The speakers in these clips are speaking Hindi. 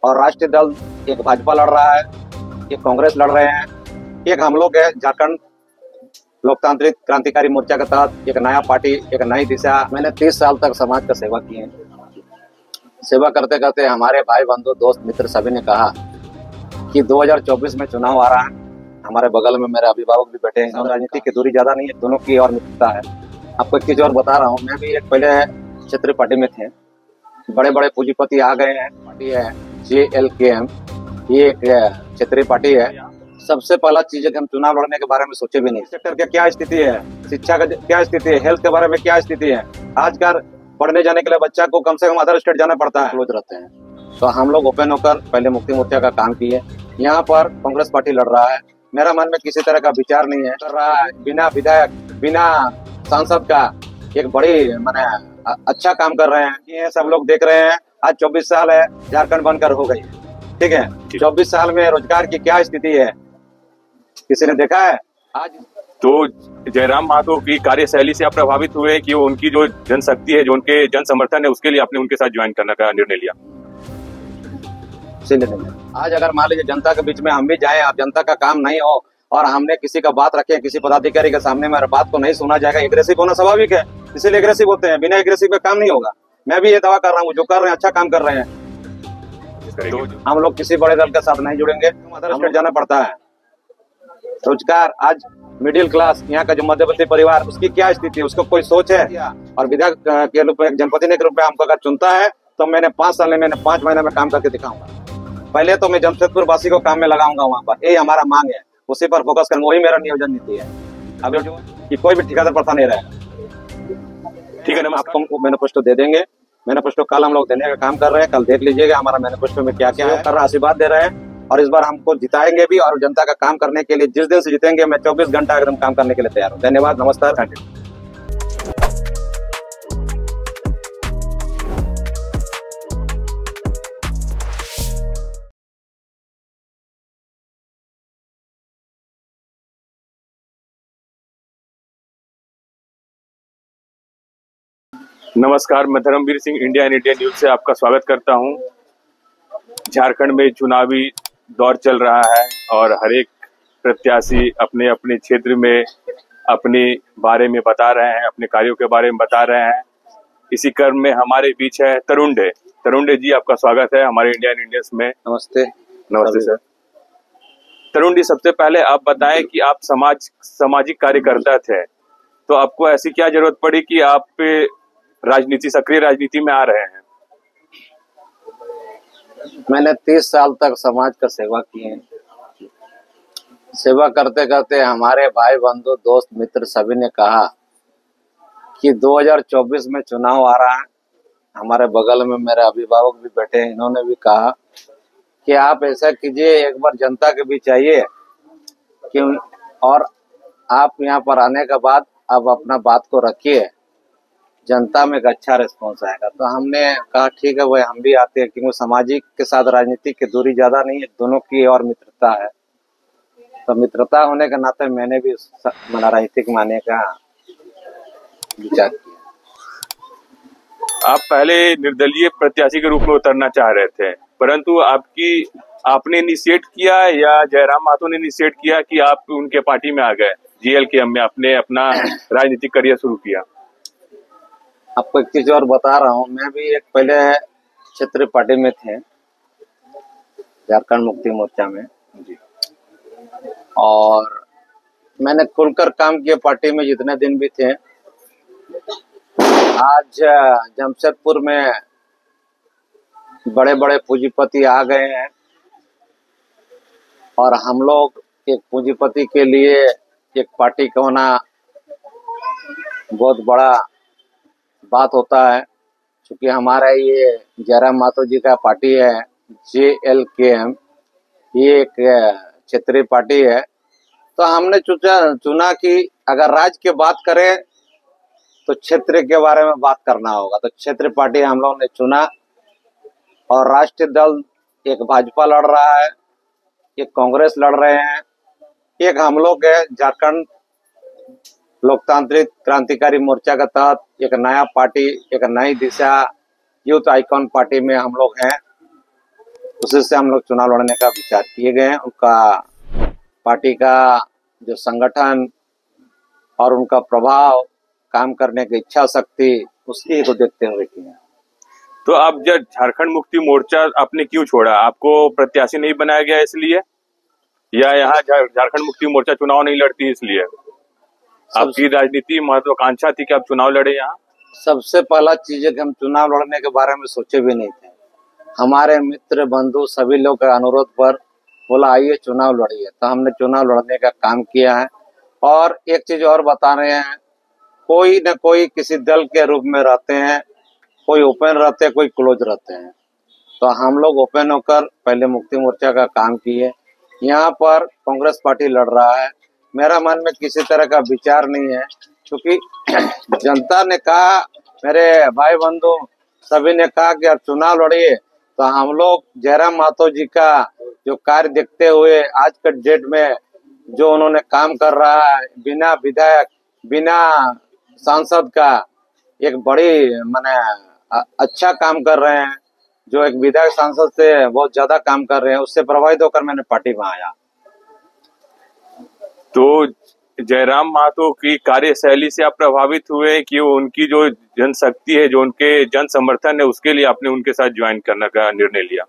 और राष्ट्रीय दल एक भाजपा लड़ रहा है, एक कांग्रेस लड़ रहे हैं, एक हम लोग है झारखंड लोकतांत्रिक क्रांतिकारी मोर्चा के तहत एक नया पार्टी, एक नई दिशा। मैंने 30 साल तक समाज का सेवा की है। सेवा करते करते हमारे भाई बंधु दोस्त मित्र सभी ने कहा कि 2024 में चुनाव आ रहा है। हमारे बगल में मेरे अभिभावक भी बैठे हैं। राजनीति की दूरी ज्यादा नहीं है, दोनों की और मित्रता है। आपको एक चीज और बता रहा हूँ, मैं भी एक पहले क्षेत्रीय पार्टी में थे। बड़े बड़े पूंजीपति आ गए हैं। पार्टी है JLKM, ये एक क्षेत्रीय पार्टी है। सबसे पहला चीज है कि हम चुनाव लड़ने के बारे में सोचे भी नहीं। सेक्टर की क्या स्थिति है, शिक्षा का क्या स्थिति है, हेल्थ के बारे में क्या स्थिति है। आजकल पढ़ने जाने के लिए बच्चा को कम से कम अदर स्टेट जाना पड़ता है, क्लोज रहते हैं। तो हम लोग ओपन होकर पहले मुक्ति मोर्चा का काम किए। यहाँ पर कांग्रेस पार्टी लड़ रहा है। मेरा मन में किसी तरह का विचार नहीं है। कर रहा है बिना विधायक, बिना सांसद का एक बड़ी माने अच्छा काम कर रहे हैं। ये सब लोग देख रहे हैं। आज 24 साल है झारखंड बनकर हो गई, ठीक है। 24 साल में रोजगार की क्या स्थिति है, किसी ने देखा है आज? तो जयराम महतो की कार्यशैली से आप प्रभावित हुए कि वो उनकी जो जनशक्ति है, जो उनके जन समर्थन है, उसके लिए आपने उनके साथ ज्वाइन करने का निर्णय लिया? आज अगर मान लीजिए जनता के बीच में हम भी जाएं, आप जनता का काम नहीं हो और हमने किसी का बात रखे, किसी पदाधिकारी के सामने मेरे बात को नहीं सुना जाएगा, एग्रेसिव होना स्वाभाविक है। इसीलिए एग्रेसिव होते हैं। बिना एग्रेसिव का काम नहीं होगा। मैं भी ये दावा कर रहा हूँ, जो कर रहे हैं अच्छा काम कर रहे हैं। तो हम लोग किसी बड़े दल के साथ नहीं जुड़ेंगे। अदर स्टेट जाना पड़ता है। रोजगार आज मिडिल क्लास, यहाँ का जो मध्यवर्ती परिवार, उसकी क्या स्थिति है, उसको कोई सोच है? और विधायक के रूप में, जनप्रतिनिधि के रूप में हमको अगर चुनता है तो मैंने 5 साल में, मैंने 5 महीने में काम करके दिखाऊंगा। पहले तो मैं जमशेदपुर वासी को काम में लगाऊंगा वहाँ पर। यही हमारा मांग है, उसी पर फोकस करूंगा। वही मेरा नियोजन नीति है। अब कि कोई भी ठेकेदार प्रथा नहीं रहेगा। ठीक है ना, आपको मैनिफेस्टो दे देंगे। मैनिफेस्टो कल हम लोग देने का काम कर रहे हैं। कल देख लीजिएगा हमारा मैनिफेस्टो में क्या क्या है। कर रहा, आशीर्वाद दे रहे हैं और इस बार हमको जिताएंगे भी। और जनता का काम करने के लिए जिस दिन से जीतेंगे, मैं 24 घंटा एकदम काम करने के लिए तैयार हूँ। धन्यवाद, नमस्कार, थैंक यू। नमस्कार, मैं धर्मवीर सिंह इंडिया न्यूज से आपका स्वागत करता हूं। झारखंड में चुनावी दौर चल रहा है और हर एक प्रत्याशी अपने अपने क्षेत्र में अपने बारे में बता रहे हैं, अपने कार्यों के बारे में बता रहे हैं। इसी क्रम में हमारे बीच है तरुण डे जी, आपका स्वागत है हमारे इंडिया न्यूज में। नमस्ते। नमस्ते सर। तरुण जी, सबसे पहले आप बताएं कि आप सामाजिक कार्यकर्ता थे, तो आपको ऐसी क्या जरूरत पड़ी कि आप सक्रिय राजनीति में आ रहे हैं? मैंने 30 साल तक समाज का सेवा की है। सेवा करते करते हमारे भाई बंधु दोस्त मित्र सभी ने कहा कि 2024 में चुनाव आ रहा है। हमारे बगल में मेरे अभिभावक भी बैठे हैं। इन्होंने भी कहा कि आप ऐसा कीजिए, एक बार जनता के बीच आइए कि और आप यहाँ पर आने के बाद आप अपना बात को रखिए, जनता में एक अच्छा रिस्पॉन्स आएगा। तो हमने कहा ठीक है भाई, हम भी आते हैं, क्योंकि सामाजिक के साथ राजनीति की दूरी ज्यादा नहीं है, दोनों की और मित्रता है। तो मित्रता होने के नाते मैंने भी राजनीतिक माने का विचार किया। आप पहले निर्दलीय प्रत्याशी के रूप में उतरना चाह रहे थे, परंतु आपने इनिशिएट किया या जयराम महतो ने इनिशिएट किया कि आप उनके पार्टी में आ गए, JLKM में आपने अपना राजनीतिक करियर शुरू किया? आपको एक चीज और बता रहा हूँ, मैं भी एक पहले क्षेत्रीय पार्टी में थे, झारखंड मुक्ति मोर्चा में जी। और मैंने खुलकर काम किया पार्टी में जितने दिन भी थे। आज जमशेदपुर में बड़े बड़े पूंजीपति आ गए हैं और हम लोग एक पूंजीपति के लिए एक पार्टी का होना बहुत बड़ा बात होता है। क्योंकि हमारा ये जयराम महतो जी का पार्टी है JLKM, ये एक क्षेत्रीय पार्टी है। तो हमने चुना कि अगर राज्य की बात करें तो क्षेत्र के बारे में बात करना होगा। तो क्षेत्रीय पार्टी हम लोगों ने चुना और राष्ट्रीय दल एक भाजपा लड़ रहा है, एक कांग्रेस लड़ रहे हैं, एक हम लोग है झारखंड लोकतांत्रिक क्रांतिकारी मोर्चा के तहत एक नया पार्टी, एक नई दिशा, यूथ आइकॉन पार्टी में हम लोग हैं। उसी से हम लोग चुनाव लड़ने का विचार किए गए हैं। उनका पार्टी का जो संगठन और उनका प्रभाव, काम करने की इच्छा शक्ति, उसकी को देखते हुए किए हैं। तो अब जब झारखंड मुक्ति मोर्चा आपने क्यों छोड़ा? आपको प्रत्याशी नहीं बनाया गया इसलिए, या यहाँ झारखंड मुक्ति मोर्चा चुनाव नहीं लड़ती इसलिए? आपकी राजनीति महत्वाकांक्षा थी कि आप चुनाव लड़े यहाँ? सबसे पहला चीज है कि हम चुनाव लड़ने के बारे में सोचे भी नहीं थे। हमारे मित्र बंधु सभी लोग के अनुरोध पर बोला आइए चुनाव लड़िए, तो हमने चुनाव लड़ने का काम किया है। और एक चीज और बता रहे हैं, कोई न कोई किसी दल के रूप में रहते हैं, कोई ओपन रहते हैं, कोई क्लोज रहते हैं। तो हम लोग ओपन होकर पहले मुक्ति मोर्चा का काम किए। यहाँ पर कांग्रेस पार्टी लड़ रहा है, मेरा मन में किसी तरह का विचार नहीं है, क्योंकि जनता ने कहा, मेरे भाई बंधु सभी ने कहा कि आप चुनाव लड़िए। तो हम लोग जयराम महतो जी का जो कार्य देखते हुए आज के डेट में जो उन्होंने काम कर रहा है, बिना विधायक बिना सांसद का एक बड़ी माने अच्छा काम कर रहे हैं, जो एक विधायक सांसद से बहुत ज्यादा काम कर रहे हैं, उससे प्रभावित होकर मैंने पार्टी में आया। तो जयराम महतो की कार्यशैली से आप प्रभावित हुए कि उनकी जो जनशक्ति है, जो उनके जन समर्थन है, उसके लिए आपने उनके साथ ज्वाइन करने का निर्णय लिया?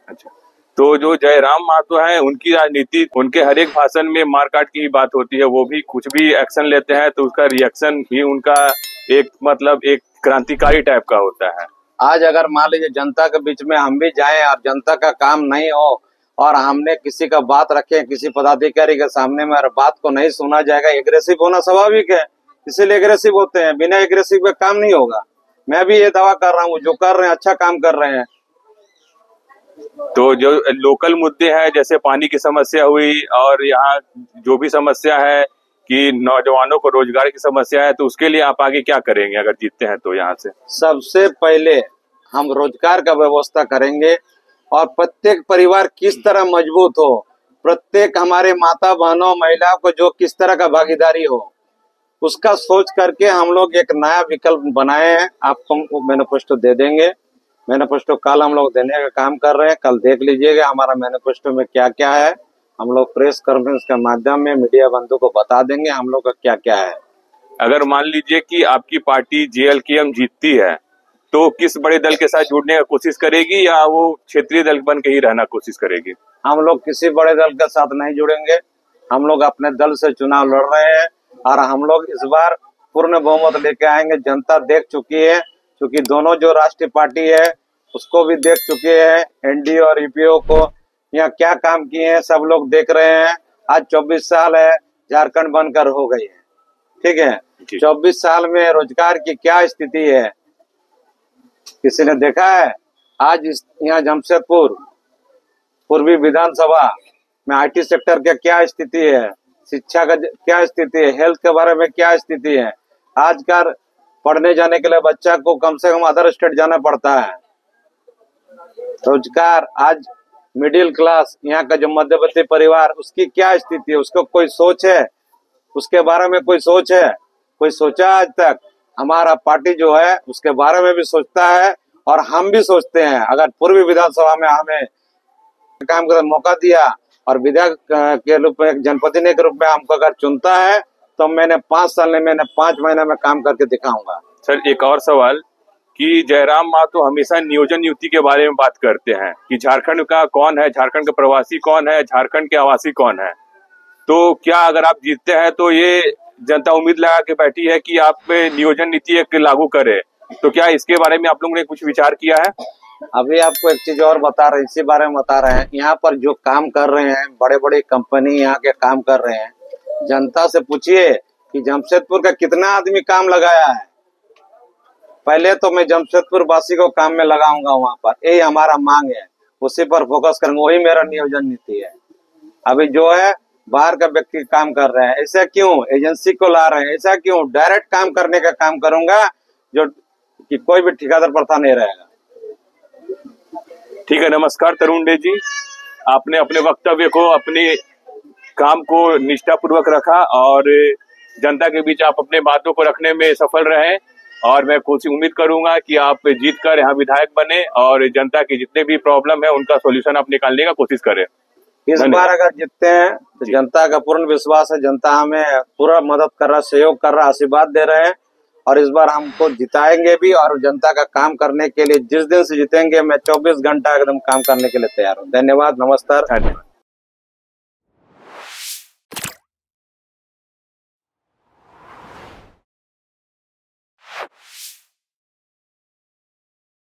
अच्छा, तो जो जयराम महतो है उनकी राजनीति, उनके हर एक भाषण में मारकाट की ही बात होती है, वो भी कुछ भी एक्शन लेते हैं तो उसका रिएक्शन भी उनका एक मतलब एक क्रांतिकारी टाइप का होता है। आज अगर मान लीजिए जनता के बीच में हम भी जाएं और जनता का काम नहीं हो और हमने किसी का बात रखे, किसी पदाधिकारी के सामने में और बात को नहीं सुना जाएगा, एग्रेसिव होना स्वाभाविक है, इसीलिए एग्रेसिव होते हैं। बिना एग्रेसिव के काम नहीं होगा। मैं भी ये दावा कर रहा हूँ, जो कर रहे हैं अच्छा काम कर रहे हैं। तो जो लोकल मुद्दे हैं, जैसे पानी की समस्या हुई और यहाँ जो भी समस्या है कि नौजवानों को रोजगार की समस्या है, तो उसके लिए आप आगे क्या करेंगे अगर जीतते हैं तो? यहाँ से सबसे पहले हम रोजगार का व्यवस्था करेंगे और प्रत्येक परिवार किस तरह मजबूत हो, प्रत्येक हमारे माता बहनों महिलाओं को जो किस तरह का भागीदारी हो, उसका सोच करके हम लोग एक नया विकल्प बनाए हैं। आपको मैनिफेस्टो दे देंगे। मैनिफेस्टो कल हम लोग देने का काम कर रहे हैं, कल देख लीजिएगा हमारा मैनिफेस्टो में क्या क्या है। हम लोग प्रेस कॉन्फ्रेंस के माध्यम में मीडिया बंधु को बता देंगे हम लोग का क्या क्या है। अगर मान लीजिए कि आपकी पार्टी JLKM जीतती है, तो किस बड़े दल के साथ जुड़ने की कोशिश करेगी या वो क्षेत्रीय दल बन के ही रहना कोशिश करेगी? हम लोग किसी बड़े दल के साथ नहीं जुड़ेंगे। हम लोग अपने दल से चुनाव लड़ रहे हैं और हम लोग इस बार पूर्ण बहुमत लेके आएंगे। जनता देख चुकी है, क्योंकि दोनों जो राष्ट्रीय पार्टी है उसको भी देख चुके हैं, NDA और EPO को यहाँ क्या काम किए हैं सब लोग देख रहे हैं। आज 24 साल है झारखंड बनकर हो गई है, ठीक है। 24 साल में रोजगार की क्या स्थिति है किसी ने देखा है? आज यहाँ जमशेदपुर पूर्वी विधानसभा में IT सेक्टर का क्या स्थिति है, शिक्षा का क्या स्थिति है, हेल्थ के बारे में क्या स्थिति है। आजकल पढ़ने जाने के लिए बच्चा को कम से कम अदर स्टेट जाना पड़ता है। रोजगार, आज मिडिल क्लास यहाँ का जो मध्यवर्ती परिवार, उसकी क्या स्थिति है, उसको कोई सोच है? उसके बारे में कोई सोच है? कोई सोचा आज तक? हमारा पार्टी जो है उसके बारे में भी सोचता है और हम भी सोचते हैं। अगर पूर्वी विधानसभा में हमें काम का मौका दिया और विधायक के रूप में, जनप्रतिनिधि के रूप में हमको अगर चुनता है, तो मैंने 5 साल में, मैंने 5 महीने में काम करके दिखाऊंगा। सर, एक और सवाल कि जयराम महतो हमेशा नियोजन नीति के बारे में बात करते हैं कि झारखंड का कौन है, झारखंड का प्रवासी कौन है, झारखंड के आवासी कौन है। तो क्या अगर आप जीतते हैं तो ये जनता उम्मीद लगा के बैठी है कि आप पे नियोजन नीति एक लागू करे, तो क्या इसके बारे में आप लोगों ने कुछ विचार किया है? अभी आपको एक चीज और बता रहे हैं, इसी बारे में बता रहे हैं। यहाँ पर जो काम कर रहे हैं, बड़े बड़े कंपनी यहाँ के काम कर रहे हैं, जनता से पूछिए कि जमशेदपुर का कितना आदमी काम लगाया है। पहले तो मैं जमशेदपुर वासी को काम में लगाऊंगा वहां पर, यही हमारा मांग है, उसी पर फोकस करेंगे, वही मेरा नियोजन नीति है। अभी जो है बाहर का व्यक्ति काम कर रहे हैं, ऐसा क्यों? एजेंसी को ला रहे हैं, ऐसा क्यों? डायरेक्ट काम करने का काम करूंगा, जो कि कोई भी ठेकेदार प्रथा नहीं रहेगा। ठीक है, नमस्कार तरुण डे जी, आपने अपने वक्तव्य को, अपने काम को निष्ठापूर्वक रखा और जनता के बीच आप अपने बातों को रखने में सफल रहे। और मैं कोशिश उम्मीद करूंगा कि आप जीत कर यहाँ विधायक बने और जनता की जितने भी प्रॉब्लम है उनका सॉल्यूशन आप निकालने का कोशिश करें। इस बार अगर जीतते हैं तो जनता का पूर्ण विश्वास है, जनता हमें पूरा मदद कर रहा, सहयोग कर रहा, आशीर्वाद दे रहे हैं और इस बार हमको जिताएंगे भी। और जनता का काम करने के लिए जिस दिन से जीतेंगे मैं 24 घंटा एकदम काम करने के लिए तैयार हूँ। धन्यवाद, नमस्कार।